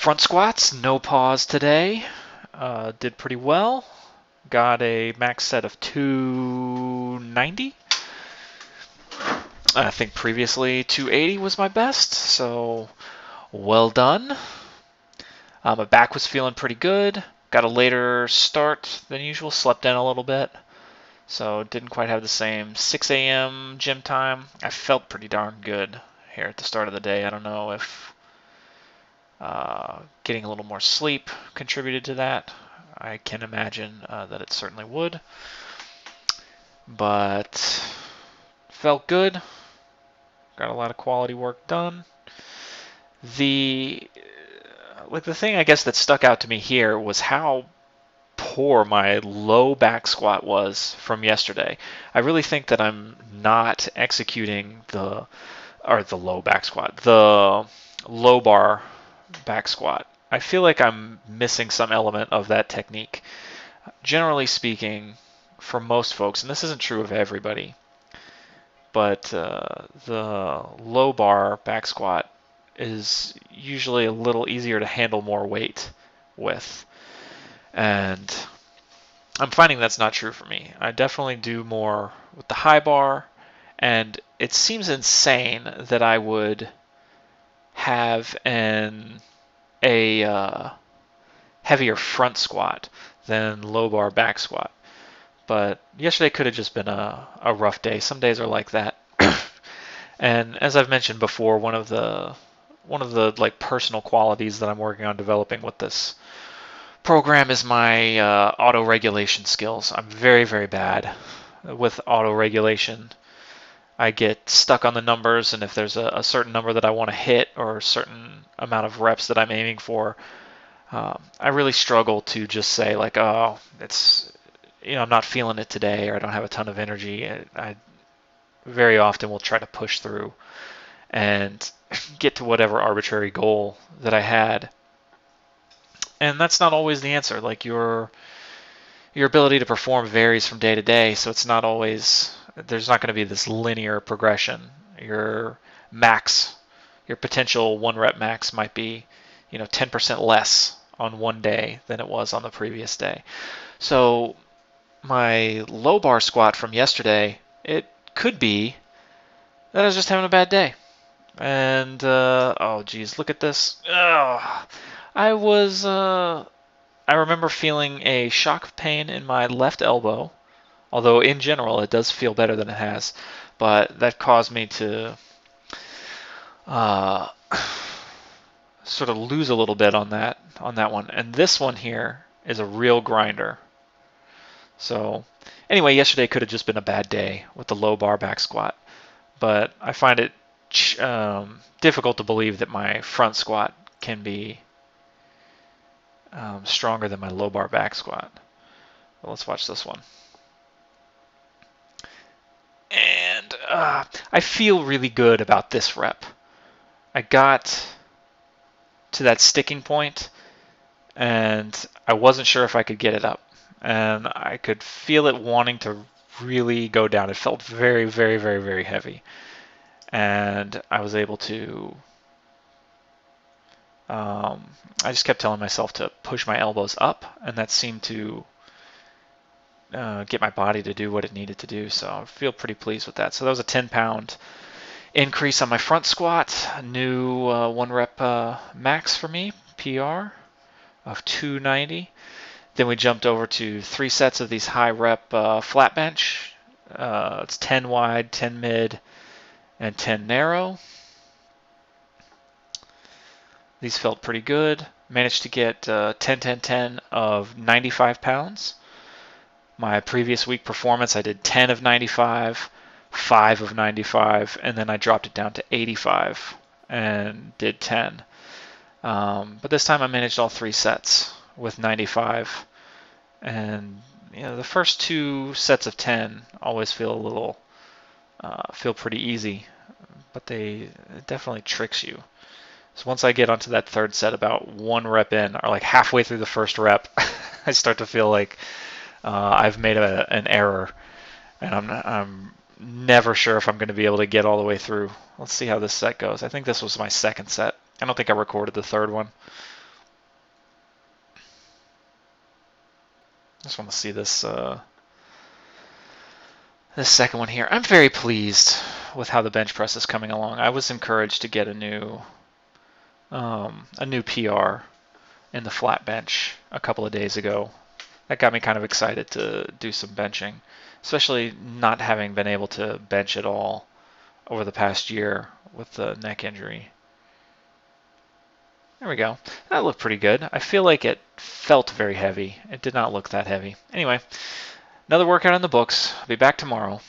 Front squats, no pause today. Did pretty well. Got a max set of 290. I think previously 280 was my best, so well done. My back was feeling pretty good. Got a later start than usual, slept in a little bit, so didn't quite have the same 6 a.m. gym time. I felt pretty darn good here at the start of the day. I don't know if getting a little more sleep contributed to that. I can imagine that it certainly would, but felt good. Got a lot of quality work done. The thing I guess that stuck out to me here was how poor my low back squat was from yesterday. I really think that I'm not executing the low back squat, the low bar back squat. I feel like I'm missing some element of that technique. Generally speaking, for most folks, and this isn't true of everybody, but the low bar back squat is usually a little easier to handle more weight with. And I'm finding that's not true for me. I definitely do more with the high bar, and it seems insane that I would have a heavier front squat than low bar back squat. But yesterday could have just been a rough day. Some days are like that. And as I've mentioned before, one of the like personal qualities that I'm working on developing with this program is my auto regulation skills. I'm very, very bad with auto regulation. I get stuck on the numbers, and if there's a certain number that I want to hit or a certain amount of reps that I'm aiming for, I really struggle to just say like, oh, I'm not feeling it today, or I don't have a ton of energy. I very often will try to push through and get to whatever arbitrary goal that I had. And that's not always the answer. Like your ability to perform varies from day to day, so it's not always, there's not going to be this linear progression. Your max, your potential 1 rep max might be 10% less on one day than it was on the previous day. So my low bar squat from yesterday, it could be that I was just having a bad day. And oh geez, look at this. Ugh. I was I remember feeling a shock of pain in my left elbow, although in general it does feel better than it has, but that caused me to uh, sort of lose a little bit on that one. And this one here is a real grinder. So anyway, yesterday could have just been a bad day with the low bar back squat, but I find it difficult to believe that my front squat can be stronger than my low bar back squat. Well, let's watch this one. And I feel really good about this rep. I got to that sticking point, and I wasn't sure if I could get it up. And I could feel it wanting to really go down. It felt very, very, very, very heavy. And I was able to, I just kept telling myself to push my elbows up, and that seemed to get my body to do what it needed to do. So I feel pretty pleased with that. So that was a 10-pound increase on my front squat, a new 1 rep max for me, PR of 290. Then we jumped over to 3 sets of these high rep flat bench. It's 10 wide, 10 mid, and 10 narrow. These felt pretty good. Managed to get 10-10-10 of 95 pounds. My previous week performance, I did 10 of 95, 5 of 95, and then I dropped it down to 85 and did 10. But this time I managed all 3 sets with 95. And the first 2 sets of 10 always feel pretty easy, but it definitely tricks you. So once I get onto that third set, about 1 rep in, or like halfway through the first rep, I start to feel like I've made an error, and I'm never sure if I'm going to be able to get all the way through. Let's see how this set goes. I think this was my second set. I don't think I recorded the third one. just want to see this second one here. I'm very pleased with how the bench press is coming along. I was encouraged to get a new PR in the flat bench a couple of days ago. That got me kind of excited to do some benching, especially not having been able to bench at all over the past year with the neck injury. There we go. That looked pretty good. I feel like it felt very heavy. It did not look that heavy. Anyway, another workout in the books. I'll be back tomorrow.